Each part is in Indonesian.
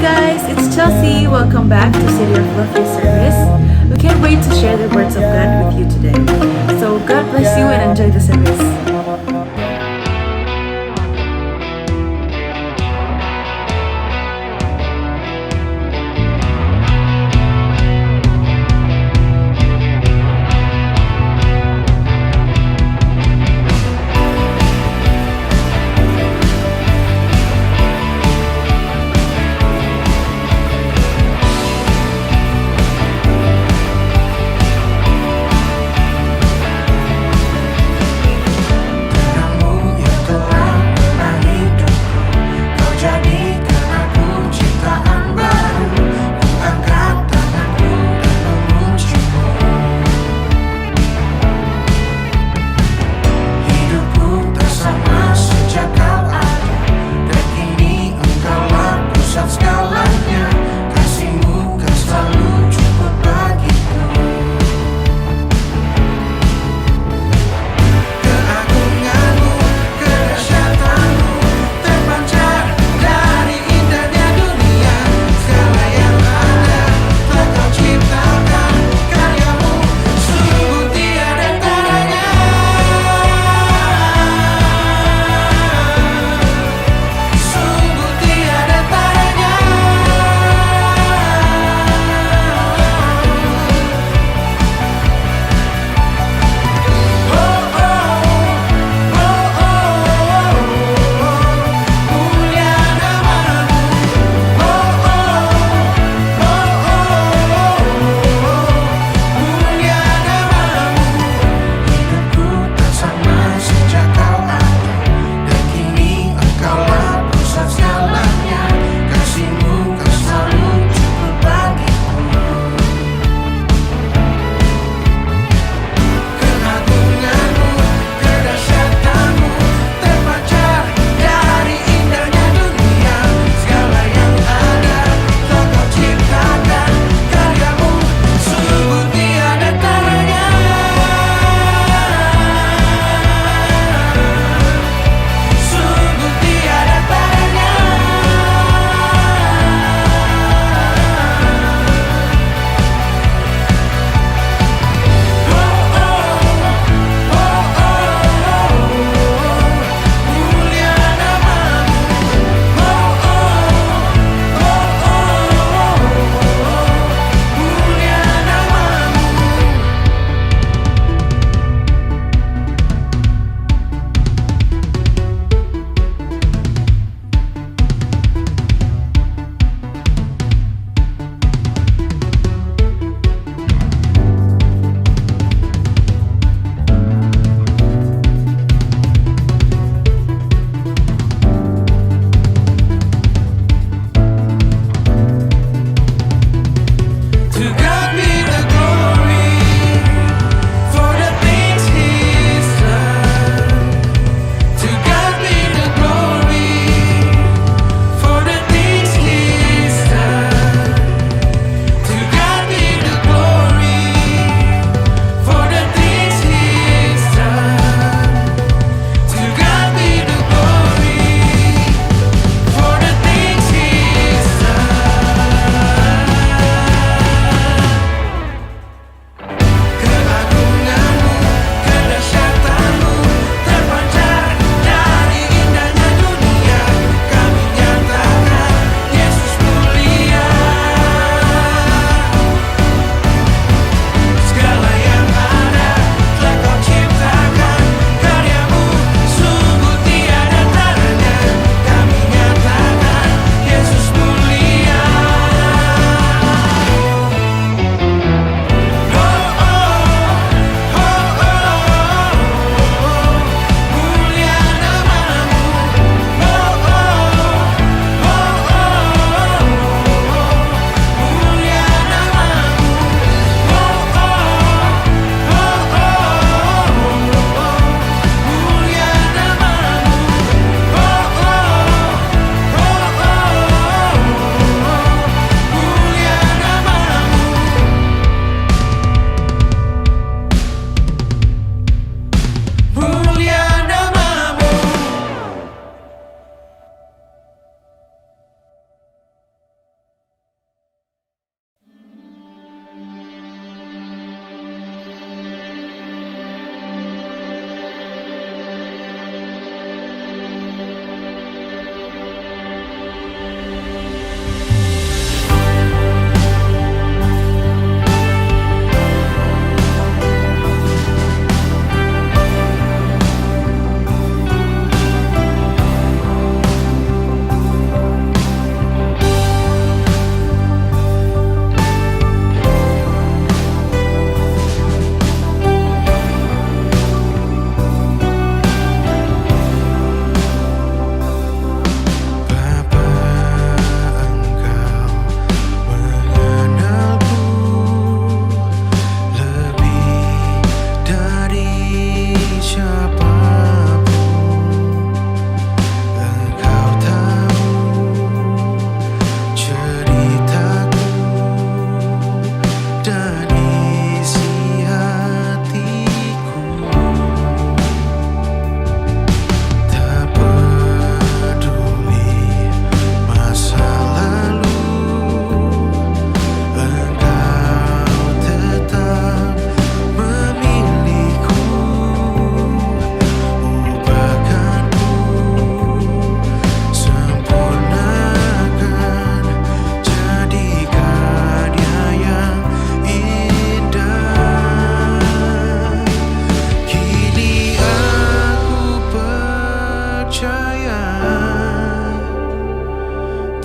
guys, it's Chelsea. Welcome back to City of Love service. We can't wait to share the words of God with you today. So God bless you and enjoy the service.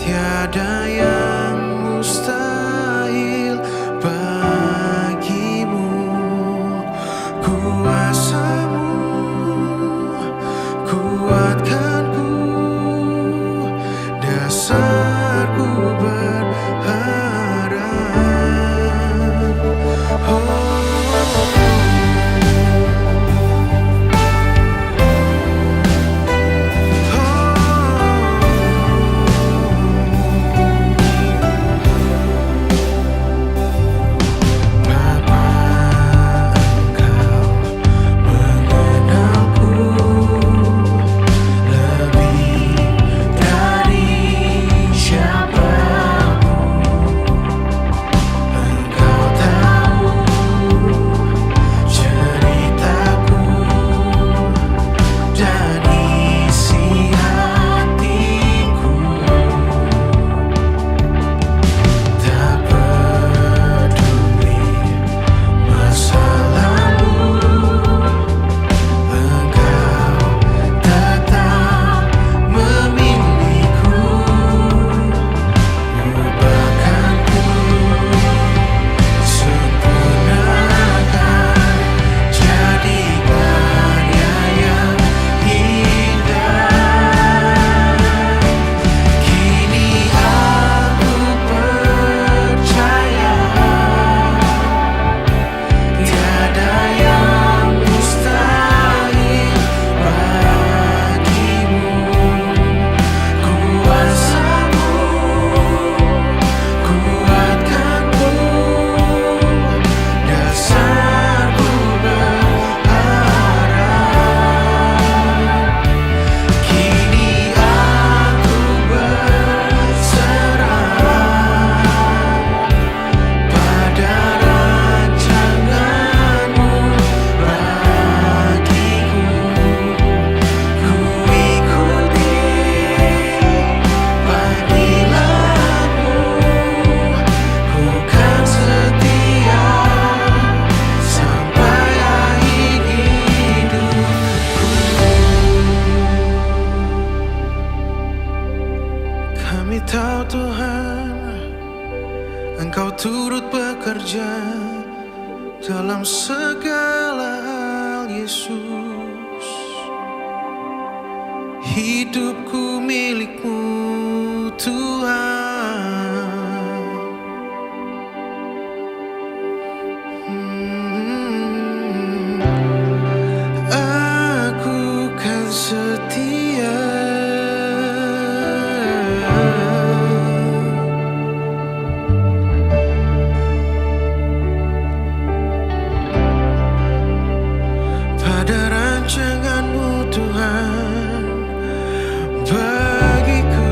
Tiada yang mustahil bagimu. Kuasamu kuatkanku, dasarku berharap. Kami tahu Tuhan, Engkau turut bekerja dalam segala hal, Yesus. Hidupku milik-Mu, Tuhan. Aku kan setia. Pada rancangan-Mu Tuhan bagiku.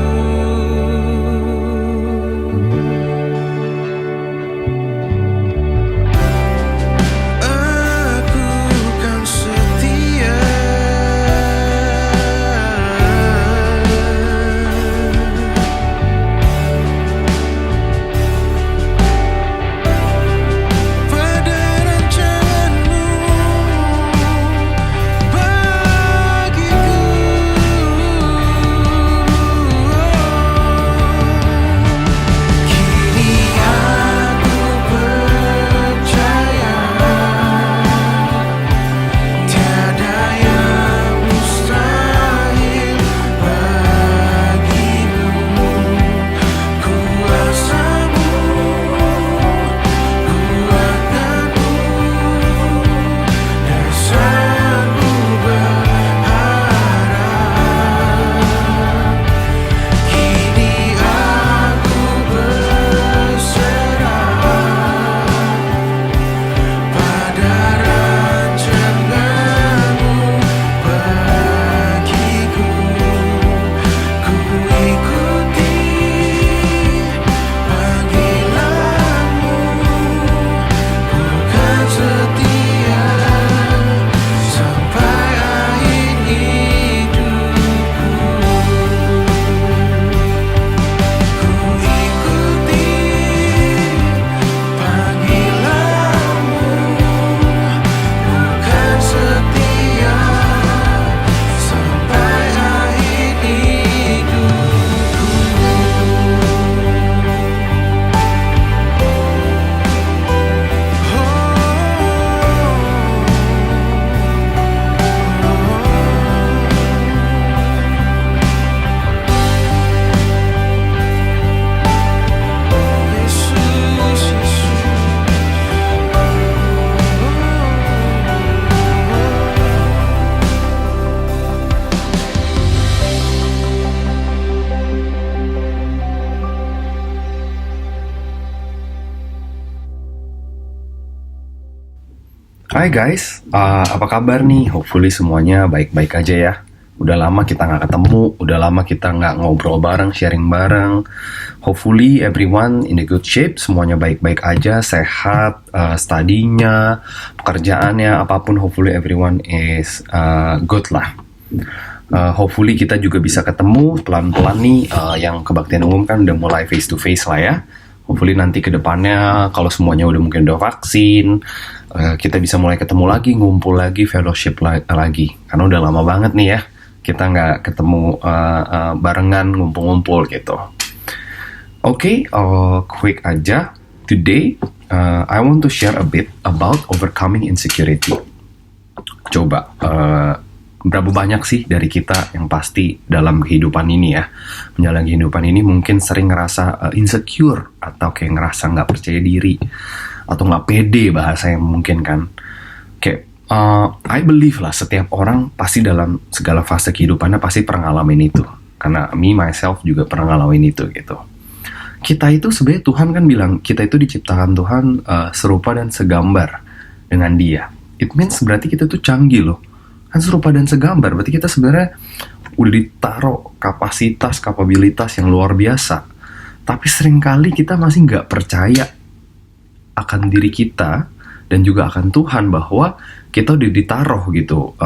Hai guys, apa kabar nih? Hopefully semuanya baik-baik aja ya. Udah lama kita nggak ketemu, udah lama kita nggak ngobrol bareng, sharing bareng. Hopefully everyone in a good shape, semuanya baik-baik aja, sehat, studinya, pekerjaannya, apapun. Hopefully everyone is good lah. Hopefully kita juga bisa ketemu pelan-pelan nih, yang kebaktian umum kan udah mulai face to face lah ya. Hopefully nanti ke depannya kalau semuanya mungkin udah vaksin, kita bisa mulai ketemu lagi, ngumpul lagi, fellowship lagi. Karena udah lama banget nih ya, kita nggak ketemu barengan, ngumpul-ngumpul gitu. Oke, quick aja. Today, I want to share a bit about overcoming insecurity. Coba, berapa banyak sih dari kita yang pasti dalam kehidupan ini ya, menjalani kehidupan ini mungkin sering ngerasa insecure atau kayak ngerasa nggak percaya diri atau nggak pede bahasanya mungkin kan. Kayak I believe lah setiap orang pasti dalam segala fase kehidupannya pasti pernah ngalamin itu. Karena me myself juga pernah ngalamin itu gitu. Kita itu sebenarnya Tuhan kan bilang kita itu diciptakan Tuhan serupa dan segambar dengan Dia. It means berarti kita tuh canggih loh. Kan serupa dan segambar, berarti kita sebenarnya udah ditaruh kapabilitas yang luar biasa. Tapi seringkali kita masih nggak percaya akan diri kita dan juga akan Tuhan bahwa kita udah ditaruh gitu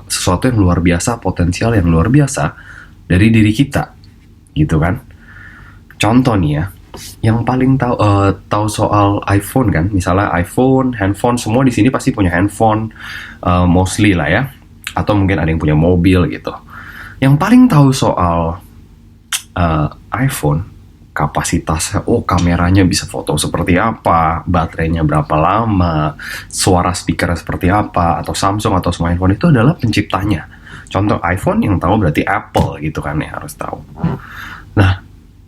sesuatu yang luar biasa, potensial yang luar biasa dari diri kita, gitu kan? Contoh nih ya, yang paling tahu soal iPhone kan, misalnya iPhone, handphone, semua di sini pasti punya handphone, mostly lah ya, atau mungkin ada yang punya mobil gitu. Yang paling tahu soal iPhone, kapasitasnya, kameranya bisa foto seperti apa, baterainya berapa lama, suara speaker seperti apa, atau Samsung atau semua handphone itu adalah penciptanya. Contoh iPhone yang tahu berarti Apple gitu kan ya, harus tahu. Nah,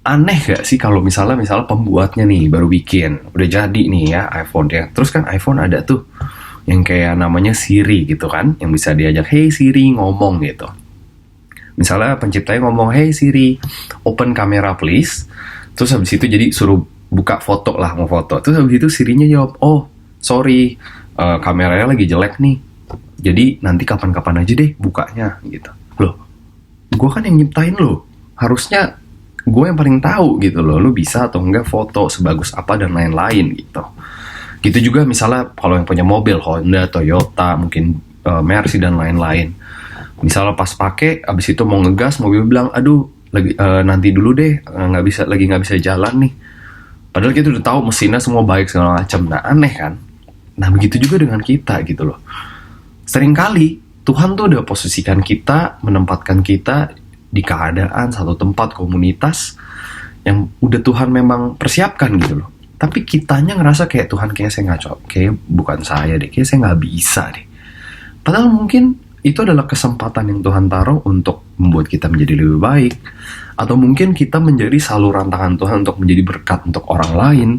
aneh gak sih kalau misalnya pembuatnya nih baru bikin, udah jadi nih ya iPhone ya. Terus kan iPhone ada tuh yang kayak namanya Siri gitu kan, yang bisa diajak, hey Siri ngomong gitu. Misalnya penciptanya ngomong, hey Siri open camera please. Terus habis itu jadi suruh buka foto lah, mau foto. Terus habis itu Sirinya jawab, oh sorry kameranya lagi jelek nih, jadi nanti kapan-kapan aja deh bukanya gitu. Loh, gue kan yang nyiptain lo, harusnya gue yang paling tahu gitu loh, lu bisa atau enggak foto sebagus apa dan lain-lain gitu. Gitu juga misalnya kalau yang punya mobil, Honda, Toyota, mungkin Mercy dan lain-lain. Misalnya pas pakai, abis itu mau ngegas, mobil bilang, aduh, nanti dulu deh, nggak bisa jalan nih. Padahal kita udah tahu mesinnya semua baik segala macam. Nah aneh kan. Nah begitu juga dengan kita gitu loh. Seringkali Tuhan tuh udah posisikan kita, menempatkan kita di keadaan satu tempat komunitas yang udah Tuhan memang persiapkan gitu loh. Tapi kitanya ngerasa kayak Tuhan kayak saya nggak cocok, kayak bukan saya deh, kayak saya nggak bisa deh. Padahal mungkin itu adalah kesempatan yang Tuhan taruh untuk membuat kita menjadi lebih baik, atau mungkin kita menjadi saluran tangan Tuhan untuk menjadi berkat untuk orang lain.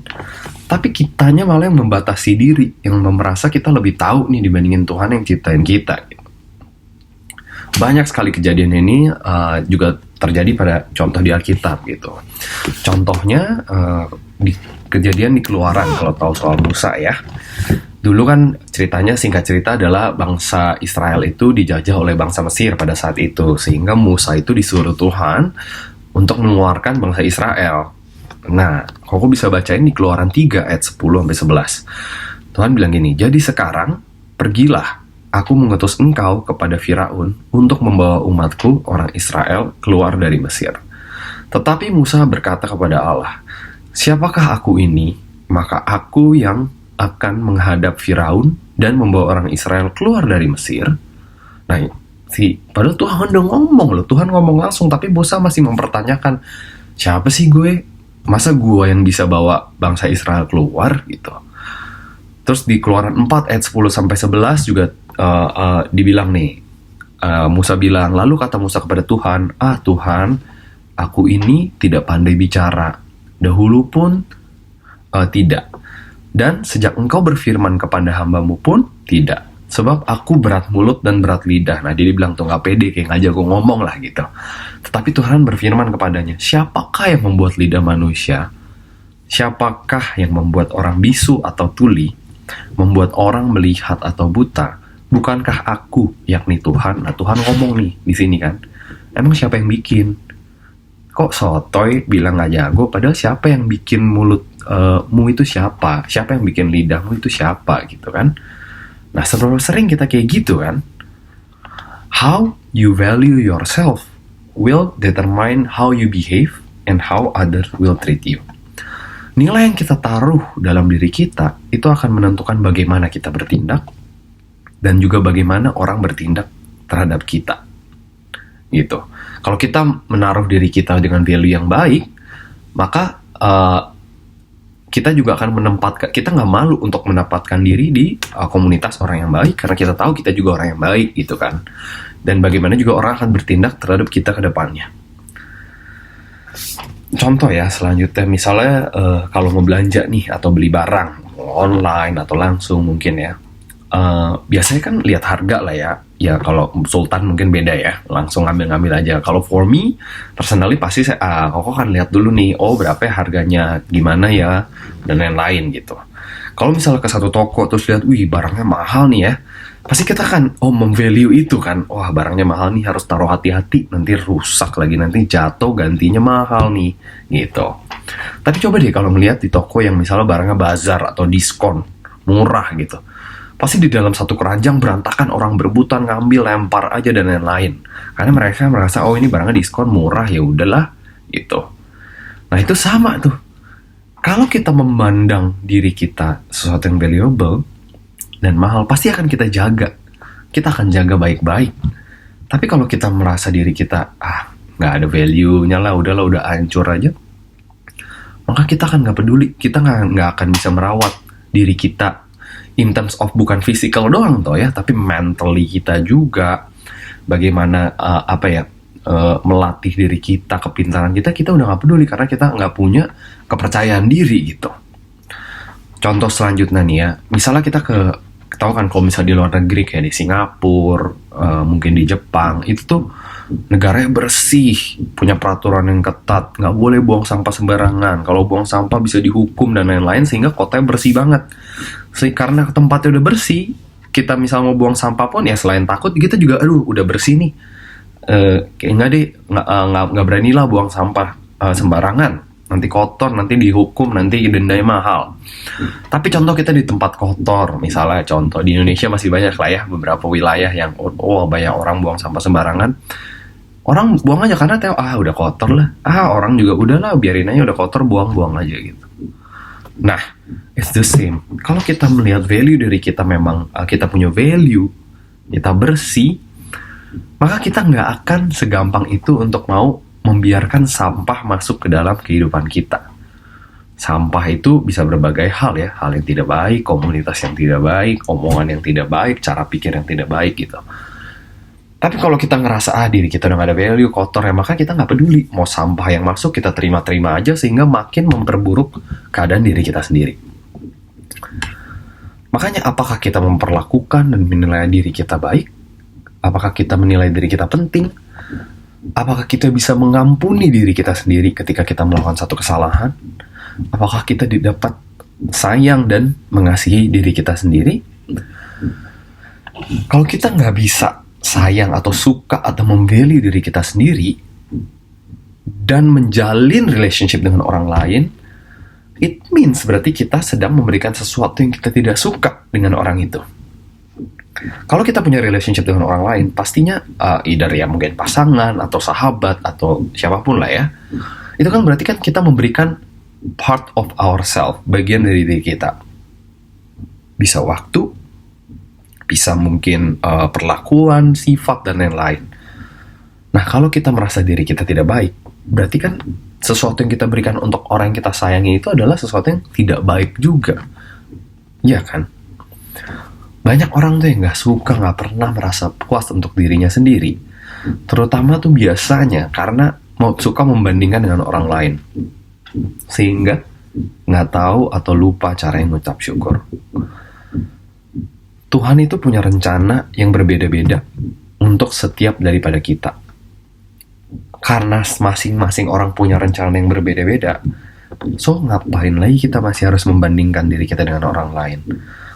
Tapi kitanya malah yang membatasi diri, yang merasa kita lebih tahu nih dibandingin Tuhan yang ciptain kita gitu. Banyak sekali kejadian ini juga terjadi pada contoh di Alkitab gitu. Contohnya di kejadian di Keluaran, kalau tahu soal Musa ya. Dulu kan ceritanya, singkat cerita adalah bangsa Israel itu dijajah oleh bangsa Mesir pada saat itu. Sehingga Musa itu disuruh Tuhan untuk mengeluarkan bangsa Israel. Nah, kok bisa bacain di Keluaran 3 ayat 10-11. Tuhan bilang gini, jadi sekarang pergilah, aku mengutus engkau kepada Firaun untuk membawa umatku, orang Israel, keluar dari Mesir. Tetapi Musa berkata kepada Allah, siapakah aku ini? Maka aku yang akan menghadap Firaun dan membawa orang Israel keluar dari Mesir. Nah, padahal Tuhan udah ngomong loh, Tuhan ngomong langsung, tapi Musa masih mempertanyakan, siapa sih gue? Masa gue yang bisa bawa bangsa Israel keluar gitu? Terus di Keluaran 4 ayat 10-11 juga dibilang nih, Musa bilang, lalu kata Musa kepada Tuhan, Tuhan, aku ini tidak pandai bicara, dahulu pun tidak, dan sejak engkau berfirman kepada hambamu pun tidak, sebab aku berat mulut dan berat lidah. Nah dia bilang tuh gak pede, kayak ngajak gue ngomong lah gitu. Tetapi Tuhan berfirman kepadanya, siapakah yang membuat lidah manusia? Siapakah yang membuat orang bisu atau tuli? membuat orang melihat atau buta, bukankah aku, yakni Tuhan? Nah, Tuhan ngomong nih di sini kan, emang siapa yang bikin? Kok sotoy bilang gak jago, padahal siapa yang bikin mulutmu itu siapa? Siapa yang bikin lidahmu itu siapa gitu kan? Nah, seberapa sering kita kayak gitu kan? How you value yourself will determine how you behave and how others will treat you. Nilai yang kita taruh dalam diri kita itu akan menentukan bagaimana kita bertindak dan juga bagaimana orang bertindak terhadap kita. Gitu. Kalau kita menaruh diri kita dengan value yang baik, maka kita juga akan kita nggak malu untuk menempatkan diri di komunitas orang yang baik karena kita tahu kita juga orang yang baik gitu kan. Dan bagaimana juga orang akan bertindak terhadap kita ke depannya. Contoh ya, selanjutnya misalnya kalau mau belanja nih atau beli barang online atau langsung mungkin ya, biasanya kan lihat harga lah ya. Ya kalau Sultan mungkin beda ya, langsung ngambil aja. Kalau for me personally pasti saya kok kan lihat dulu nih, oh berapa ya harganya, gimana ya, dan lain-lain gitu. Kalau misalnya ke satu toko terus lihat, wih barangnya mahal nih ya, pasti kita kan memvalue itu kan, wah barangnya mahal nih, harus taruh hati-hati, nanti rusak lagi, nanti jatuh gantinya mahal nih gitu. Tapi coba deh kalau melihat di toko yang misalnya barangnya bazar atau diskon murah gitu, pasti di dalam satu keranjang berantakan, orang berebutan ngambil, lempar aja dan lain-lain, karena mereka merasa oh ini barangnya diskon murah, ya udahlah gitu. Nah itu sama tuh, kalau kita memandang diri kita sesuatu yang valuable dan mahal, pasti akan kita jaga. Kita akan jaga baik-baik. Tapi kalau kita merasa diri kita, nggak ada value-nya lah, udahlah, udah hancur aja, maka kita akan nggak peduli. Kita nggak akan bisa merawat diri kita in terms of bukan physical doang toh ya, tapi mentally kita juga. Bagaimana melatih diri kita, kepintaran kita udah nggak peduli karena kita nggak punya kepercayaan diri gitu. Contoh selanjutnya nih ya, misalnya kita tahu kan kalau misalnya di luar negeri kayak di Singapura, mungkin di Jepang, itu tuh negaranya bersih, punya peraturan yang ketat, nggak boleh buang sampah sembarangan. Kalau buang sampah bisa dihukum dan lain-lain, sehingga kotanya bersih banget. Karena tempatnya udah bersih, kita misalnya mau buang sampah pun ya selain takut, kita juga udah bersih nih. Kayak nggak beranilah buang sampah sembarangan. Nanti kotor, nanti dihukum, nanti dendanya mahal. Tapi contoh kita di tempat kotor, misalnya contoh di Indonesia masih banyak lah ya beberapa wilayah yang banyak orang buang sampah sembarangan. Orang buang aja karena tahu udah kotor lah. Orang juga udahlah biarin aja udah kotor, buang-buang aja gitu. Nah, it's the same. Kalau kita melihat value dari kita, memang kita punya value, kita bersih, maka kita nggak akan segampang itu untuk mau membiarkan sampah masuk ke dalam kehidupan kita. Sampah itu bisa berbagai hal ya, hal yang tidak baik, komunitas yang tidak baik, omongan yang tidak baik, cara pikir yang tidak baik gitu. Tapi kalau kita ngerasa diri kita udah gak ada value, kotor ya, maka kita nggak peduli. Mau sampah yang masuk kita terima-terima aja, sehingga makin memperburuk keadaan diri kita sendiri. Makanya apakah kita memperlakukan dan menilai diri kita baik? Apakah kita menilai diri kita penting? Apakah kita bisa mengampuni diri kita sendiri ketika kita melakukan satu kesalahan? Apakah kita didapat sayang dan mengasihi diri kita sendiri? Kalau kita nggak bisa sayang atau suka atau memvalue diri kita sendiri dan menjalin relationship dengan orang lain, it means berarti kita sedang memberikan sesuatu yang kita tidak suka dengan orang itu. Kalau kita punya relationship dengan orang lain, pastinya either ya mungkin pasangan atau sahabat atau siapapun lah ya, itu kan berarti kan kita memberikan part of ourselves, bagian dari diri kita. Bisa waktu, bisa mungkin perlakuan, sifat dan lain-lain. Nah, kalau kita merasa diri kita tidak baik, berarti kan sesuatu yang kita berikan untuk orang yang kita sayangi itu adalah sesuatu yang tidak baik juga. Iya kan? Banyak orang tuh yang gak suka, gak pernah merasa puas untuk dirinya sendiri. Terutama tuh biasanya karena suka membandingkan dengan orang lain, sehingga gak tahu atau lupa cara yang mengucap syukur. Tuhan itu punya rencana yang berbeda-beda untuk setiap daripada kita. Karena masing-masing orang punya rencana yang berbeda-beda, so ngapain lagi kita masih harus membandingkan diri kita dengan orang lain?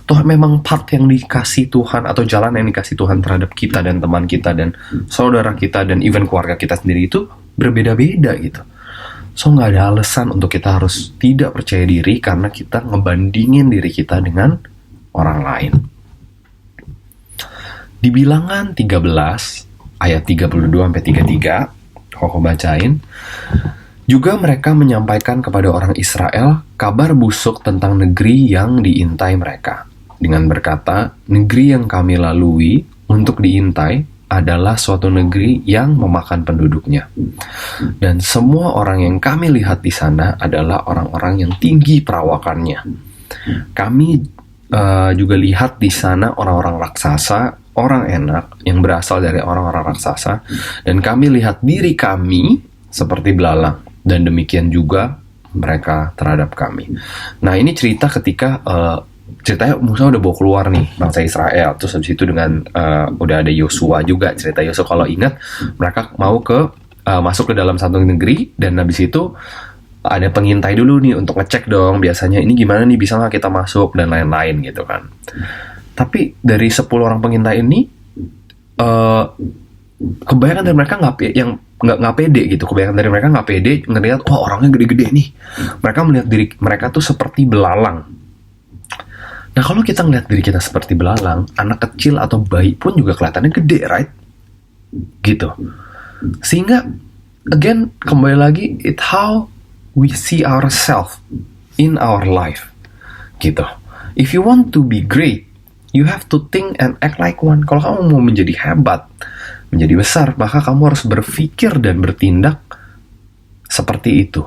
toh memang part yang dikasih Tuhan atau jalan yang dikasih Tuhan terhadap kita dan teman kita dan saudara kita dan even keluarga kita sendiri itu berbeda-beda gitu. So nggak ada alasan untuk kita harus tidak percaya diri karena kita ngebandingin diri kita dengan orang lain. Di Bilangan 13 ayat 32-33, Koko bacain. Juga mereka menyampaikan kepada orang Israel kabar busuk tentang negeri yang diintai mereka, dengan berkata, negeri yang kami lalui untuk diintai adalah suatu negeri yang memakan penduduknya. Dan semua orang yang kami lihat di sana adalah orang-orang yang tinggi perawakannya. Kami juga lihat di sana orang-orang raksasa, orang enak yang berasal dari orang-orang raksasa, dan kami lihat diri kami seperti belalang. Dan demikian juga mereka terhadap kami. Nah ini cerita ketika ceritanya Musa udah bawa keluar nih bangsa Israel. Terus habis itu dengan udah ada Yosua juga. Cerita Yosua kalau ingat mereka mau masuk ke dalam satu negeri. Dan habis itu ada pengintai dulu nih untuk ngecek dong. Biasanya ini gimana nih, bisa nggak kita masuk dan lain-lain gitu kan. Tapi dari 10 orang pengintai ini kebanyakan dari mereka nggak pede gitu. Kebanyakan dari mereka nggak pede ngelihat orangnya gede-gede nih. Mereka melihat diri mereka tuh seperti belalang. Nah kalau kita ngelihat diri kita seperti belalang, anak kecil atau bayi pun juga kelihatannya gede, right? Gitu. Sehingga again kembali lagi, it how we see ourselves in our life. Gitu. If you want to be great, you have to think and act like one. Kalau kamu mau menjadi hebat, menjadi besar, maka kamu harus berpikir dan bertindak seperti itu.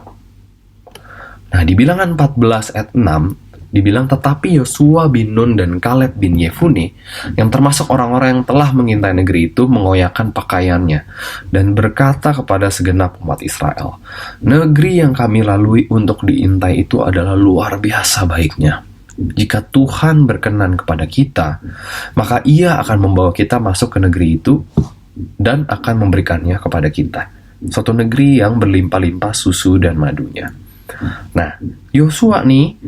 Nah, di Bilangan 14 ayat 6, dibilang, tetapi Yosua bin Nun dan Kaleb bin Yefune, yang termasuk orang-orang yang telah mengintai negeri itu, mengoyakkan pakaiannya, dan berkata kepada segenap umat Israel, negeri yang kami lalui untuk diintai itu adalah luar biasa baiknya. Jika Tuhan berkenan kepada kita, maka Ia akan membawa kita masuk ke negeri itu, dan akan memberikannya kepada kita. Suatu negeri yang berlimpah-limpah susu dan madunya. Nah, Yosua nih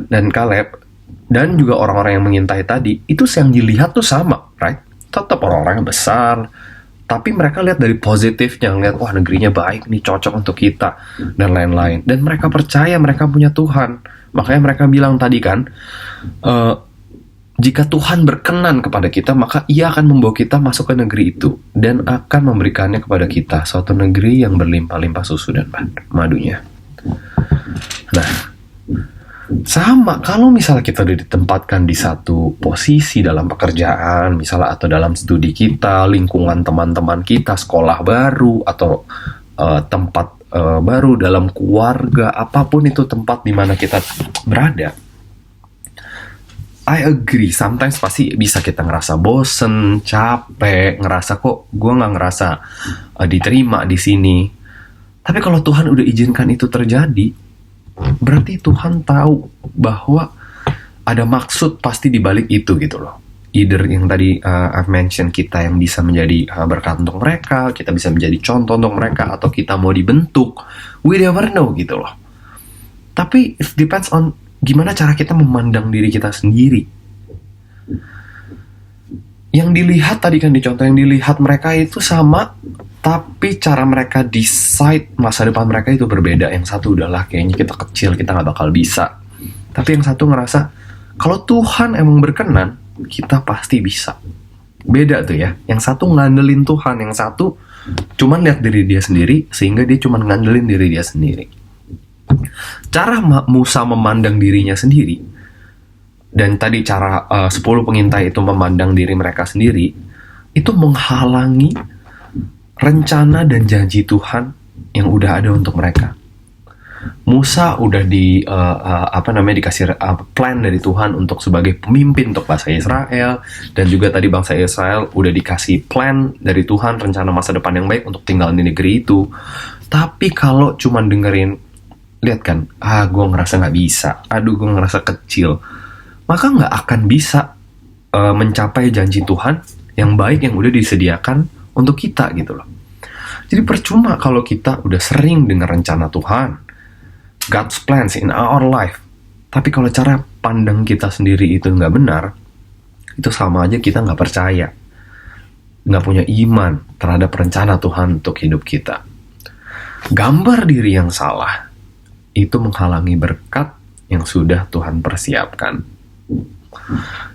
dan Kaleb dan juga orang-orang yang mengintai tadi, itu yang dilihat tuh sama, right? Tetap orang-orang yang besar, tapi mereka lihat dari positifnya, lihat wah negerinya baik nih, cocok untuk kita dan lain-lain. Dan mereka percaya mereka punya Tuhan. Makanya mereka bilang tadi kan, jika Tuhan berkenan kepada kita, maka Ia akan membawa kita masuk ke negeri itu dan akan memberikannya kepada kita, suatu negeri yang berlimpah-limpah susu dan madunya. Nah, sama kalau misalnya kita udah ditempatkan di satu posisi dalam pekerjaan, misalnya atau dalam studi kita, lingkungan teman-teman kita, sekolah baru, atau tempat baru dalam keluarga, apapun itu tempat di mana kita berada, I agree, sometimes pasti bisa kita ngerasa bosen, capek, ngerasa kok gue nggak ngerasa diterima di sini. Tapi kalau Tuhan udah izinkan itu terjadi, berarti Tuhan tahu bahwa ada maksud pasti di balik itu gitu loh. Either yang tadi I've mentioned, kita yang bisa menjadi berkat untuk mereka, kita bisa menjadi contoh untuk mereka, atau kita mau dibentuk, we never know gitu loh. Tapi it depends on gimana cara kita memandang diri kita sendiri. Yang dilihat tadi kan di contoh, yang dilihat mereka itu sama, tapi cara mereka decide masa depan mereka itu berbeda. Yang satu udahlah kayaknya kita kecil, kita gak bakal bisa. Tapi yang satu ngerasa, kalau Tuhan emang berkenan, kita pasti bisa. Beda tuh ya. Yang satu ngandelin Tuhan, yang satu cuman lihat diri dia sendiri, sehingga dia cuman ngandelin diri dia sendiri. Cara Musa memandang dirinya sendiri, dan tadi cara 10 pengintai itu memandang diri mereka sendiri, itu menghalangi rencana dan janji Tuhan yang udah ada untuk mereka. Musa udah dikasih plan dari Tuhan untuk sebagai pemimpin untuk bangsa Israel, dan juga tadi bangsa Israel udah dikasih plan dari Tuhan, rencana masa depan yang baik untuk tinggal di negeri itu. Tapi kalau cuman dengerin, lihat kan, gue ngerasa nggak bisa, gue ngerasa kecil, maka nggak akan bisa mencapai janji Tuhan yang baik yang udah disediakan untuk kita gitu loh. Jadi percuma kalau kita udah sering dengar rencana Tuhan, God's plans in our life, tapi kalau cara pandang kita sendiri itu nggak benar, itu sama aja kita nggak percaya, nggak punya iman terhadap rencana Tuhan untuk hidup kita. Gambar diri yang salah itu menghalangi berkat yang sudah Tuhan persiapkan.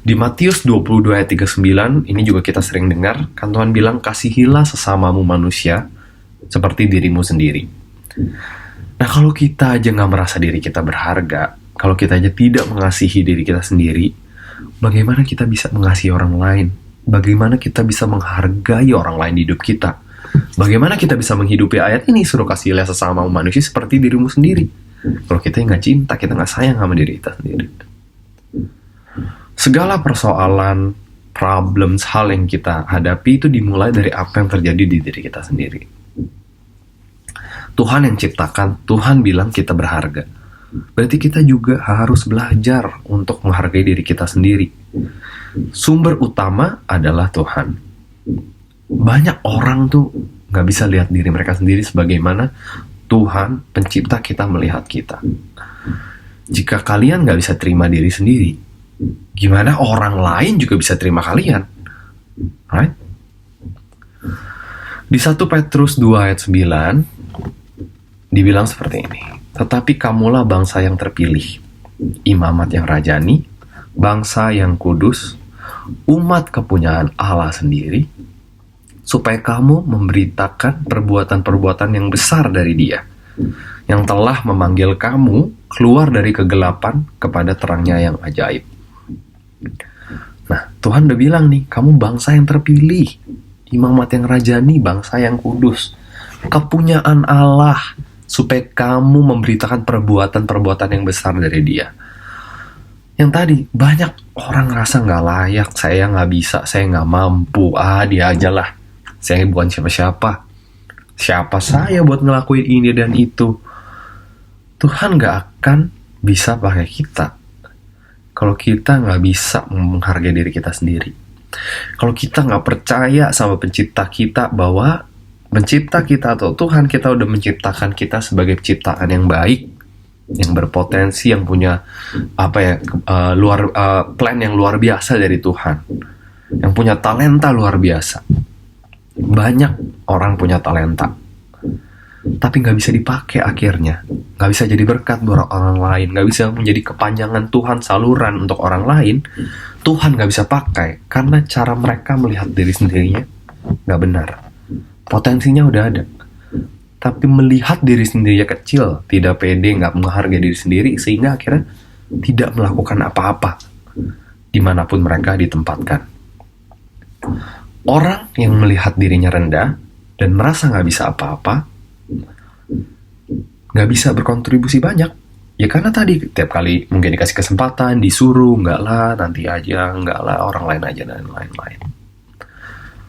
Di Matius 22 ayat 39, ini juga kita sering dengar, kan Tuhan bilang, kasihilah sesamamu manusia seperti dirimu sendiri. Nah, kalau kita aja nggak merasa diri kita berharga, kalau kita aja tidak mengasihi diri kita sendiri, bagaimana kita bisa mengasihi orang lain? Bagaimana kita bisa menghargai orang lain di hidup kita? Bagaimana kita bisa menghidupi ayat ini, suruh kasihilah sesamamu manusia seperti dirimu sendiri? Kalau kita nggak cinta, kita nggak sayang sama diri kita sendiri. Segala persoalan, problems, hal yang kita hadapi itu dimulai dari apa yang terjadi di diri kita sendiri. Tuhan yang ciptakan, Tuhan bilang kita berharga. Berarti kita juga harus belajar untuk menghargai diri kita sendiri. Sumber utama adalah Tuhan. Banyak orang tuh nggak bisa lihat diri mereka sendiri sebagaimana Tuhan pencipta kita melihat kita. Jika kalian nggak bisa terima diri sendiri, gimana orang lain juga bisa terima kalian? Right? Di 1 Petrus 2 ayat 9 dibilang seperti ini. Tetapi kamulah bangsa yang terpilih, imamat yang rajani, bangsa yang kudus, umat kepunyaan Allah sendiri, supaya kamu memberitakan perbuatan-perbuatan yang besar dari Dia, yang telah memanggil kamu keluar dari kegelapan kepada terangnya yang ajaib. Nah, Tuhan udah bilang nih, kamu bangsa yang terpilih, imamat yang rajani, bangsa yang kudus, kepunyaan Allah, supaya kamu memberitakan perbuatan-perbuatan yang besar dari Dia. Yang tadi, banyak orang ngerasa nggak layak, saya nggak bisa, saya nggak mampu, dia aja lah, saya bukan siapa-siapa. Siapa saya buat ngelakuin ini dan itu? Tuhan nggak akan bisa pakai kita kalau kita nggak bisa menghargai diri kita sendiri. Kalau kita nggak percaya sama pencipta kita bahwa pencipta kita atau Tuhan kita udah menciptakan kita sebagai ciptaan yang baik, yang berpotensi, yang punya plan yang luar biasa dari Tuhan, yang punya talenta luar biasa. Banyak orang punya talenta, tapi nggak bisa dipakai akhirnya, nggak bisa jadi berkat buat orang lain, nggak bisa menjadi kepanjangan Tuhan, saluran untuk orang lain. Tuhan nggak bisa pakai karena cara mereka melihat diri sendirinya nggak benar. Potensinya udah ada, tapi melihat diri sendirinya kecil, tidak pede, nggak menghargai diri sendiri, sehingga akhirnya tidak melakukan apa-apa dimanapun mereka ditempatkan. Orang yang melihat dirinya rendah dan merasa nggak bisa apa-apa, nggak bisa berkontribusi banyak, ya karena tadi tiap kali mungkin dikasih kesempatan, disuruh, nggak lah, nanti aja, nggak lah, orang lain aja, dan lain-lain.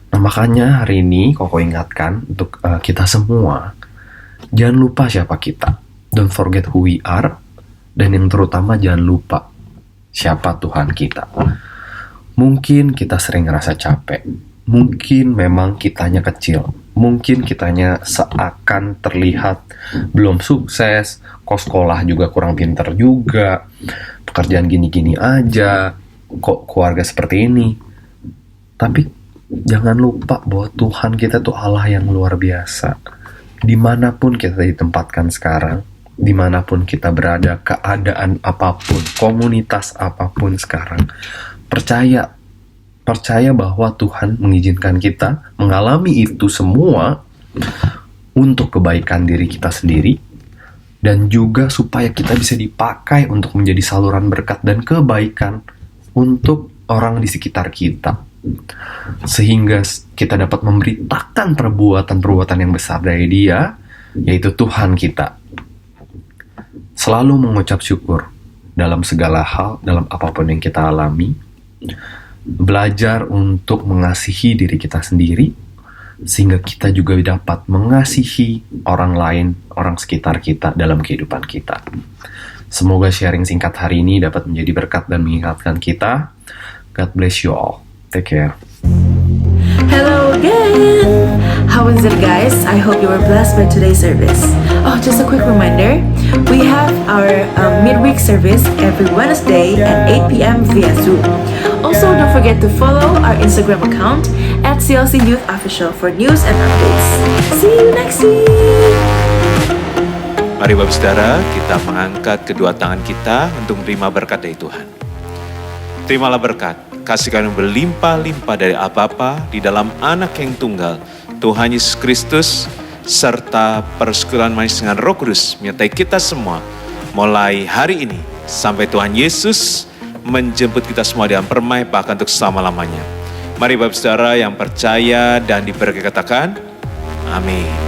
Nah, makanya hari ini Koko ingatkan untuk kita semua, jangan lupa siapa kita. Don't forget who we are. Dan yang terutama jangan lupa siapa Tuhan kita. Mungkin kita sering ngerasa capek. Mungkin memang kitanya kecil. Mungkin kitanya seakan terlihat belum sukses. Kok sekolah juga kurang pinter juga. Pekerjaan gini-gini aja. Kok keluarga seperti ini. Tapi jangan lupa bahwa Tuhan kita tuh Allah yang luar biasa. Dimanapun kita ditempatkan sekarang, dimanapun kita berada, keadaan apapun, komunitas apapun sekarang, percaya bahwa Tuhan mengizinkan kita mengalami itu semua untuk kebaikan diri kita sendiri, dan juga supaya kita bisa dipakai untuk menjadi saluran berkat dan kebaikan untuk orang di sekitar kita. Sehingga kita dapat memberitakan perbuatan-perbuatan yang besar dari Dia, yaitu Tuhan kita. Selalu mengucap syukur dalam segala hal, dalam apapun yang kita alami. Belajar untuk mengasihi diri kita sendiri, sehingga kita juga dapat mengasihi orang lain, orang sekitar kita dalam kehidupan kita. Semoga sharing singkat hari ini dapat menjadi berkat dan mengingatkan kita. God bless you all. Take care. Hello again! How was it, guys? I hope you were blessed by today's service. Oh, just a quick reminder, We have our midweek service every Wednesday at 8 p.m. via Zoom. Also, don't forget to follow our Instagram account at CLC Youth Official for news and updates. See you next week! Mari Bapak Saudara, kita mengangkat kedua tangan kita untuk menerima berkat dari Tuhan. Terimalah berkat, kasih karunia berlimpah-limpah dari Bapa di dalam Anak yang tunggal, Tuhan Yesus Kristus, serta persekutuan manis dengan Roh Kudus menyertai kita semua, mulai hari ini sampai Tuhan Yesus menjemput kita semua dalam permai bahkan untuk selama-lamanya. Mari Bapak Saudara yang percaya dan diberkati katakan, amin.